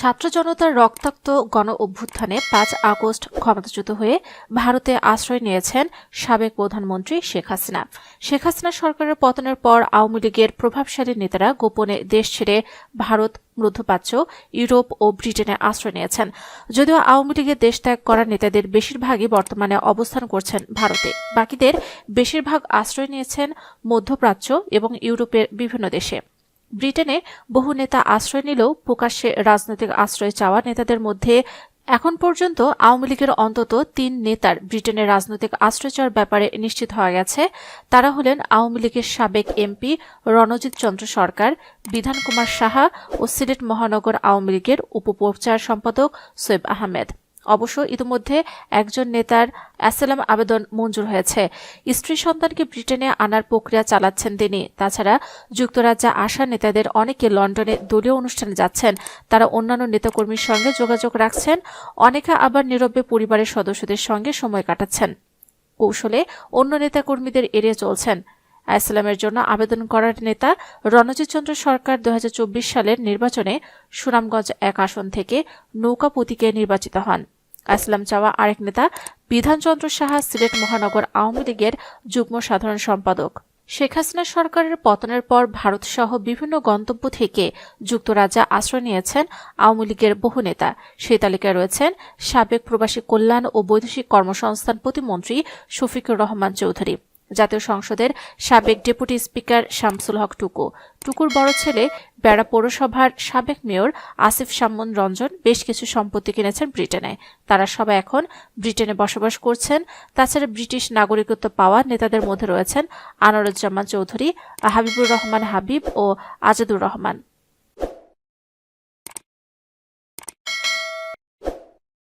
ছাত্র জনতার রক্তাক্ত গণ অভ্যুত্থানে ৫ আগস্ট ক্ষমতাচ্যুত হয়ে ভারতে আশ্রয় নিয়েছেন সাবেক প্রধানমন্ত্রী শেখ হাসিনা। শেখ হাসিনা সরকারের পতনের পর আওয়ামী লীগের প্রভাবশালী নেতারা গোপনে দেশ ছেড়ে ভারত, মধ্যপ্রাচ্য, ইউরোপ ও ব্রিটেনে আশ্রয় নিয়েছেন। যদিও আওয়ামী লীগের দেশ ত্যাগ করা নেতাদের বেশিরভাগই বর্তমানে অবস্থান করছেন ভারতে, বাকিদের বেশিরভাগ আশ্রয় নিয়েছেন মধ্যপ্রাচ্য এবং ইউরোপের বিভিন্ন দেশে। ব্রিটেনে বহু নেতা আশ্রয় নিলেও প্রকাশ্যে রাজনৈতিক আশ্রয় চাওয়া নেতাদের মধ্যে এখন পর্যন্ত আওয়ামী লীগের অন্তত ৩ নেতার ব্রিটেনের রাজনৈতিক আশ্রয় চাওয়ার ব্যাপারে নিশ্চিত হয়ে গেছে। তারা হলেন আওয়ামী লীগের সাবেক এমপি রণজিৎ চন্দ্র সরকার, বিধান কুমার সাহা ও সিলেট মহানগর আওয়ামী লীগের উপপ্রচার সম্পাদক সৈয়দ আহমেদ। অবশ্য ইতিমধ্যে একজন নেতার অ্যাসাইলাম আবেদন মঞ্জুর হয়েছে। স্ত্রী সন্তানকে ব্রিটেনে আনার প্রক্রিয়া চালাচ্ছেন তিনি। তাছাড়া যুক্তরাজ্যে আসা নেতাদের অনেকে লন্ডনে দলীয় অনুষ্ঠানে যাচ্ছেন। তারা অন্যান্য নেতাকর্মীর সঙ্গে যোগাযোগ রাখছেন, অনেকে আবার নীরবে পরিবারের সদস্যদের সঙ্গে সময় কাটাচ্ছেন। কৌশলে অন্য নেতাকর্মীদের এড়িয়ে চলছেন। অ্যাসাইলামের জন্য আবেদন করার নেতা রণজিৎ চন্দ্র সরকার ২০২৪ সালের নির্বাচনে সুনামগঞ্জ ১ আসন থেকে নৌকা প্রতীকে নির্বাচিত হন। অ্যাসাইলাম চাওয়া আরেক নেতা বিধানচন্দ্র সাহা সিলেট মহানগর আওয়ামী লীগের যুগ্ম সাধারণ সম্পাদক। শেখ হাসিনা সরকারের পতনের পর ভারতসহ বিভিন্ন গন্তব্য থেকে যুক্তরাজ্যে আশ্রয় নিয়েছেন আওয়ামী লীগের বহু নেতা। সেই তালিকায় রয়েছেন সাবেক প্রবাসী কল্যাণ ও বৈদেশিক কর্মসংস্থান প্রতিমন্ত্রী শফিকুর রহমান চৌধুরী, জাতীয় সংসদের সাবেক ডেপুটি স্পিকার শামসুল হক টুকুর বড় ছেলে বেড়া পৌরসভার সাবেক মেয়র আসিফ সামন রঞ্জন বেশ কিছু সম্পত্তি কিনেছেন ব্রিটেনে। তারা সবাই এখন ব্রিটেনে বসবাস করছেন। তাছাড়া ব্রিটিশ নাগরিকত্ব পাওয়া নেতাদের মধ্যে রয়েছেন আনোয়ারুজ্জামান চৌধুরী, হাবিবুর রহমান হাবিব ও আজাদুর রহমান।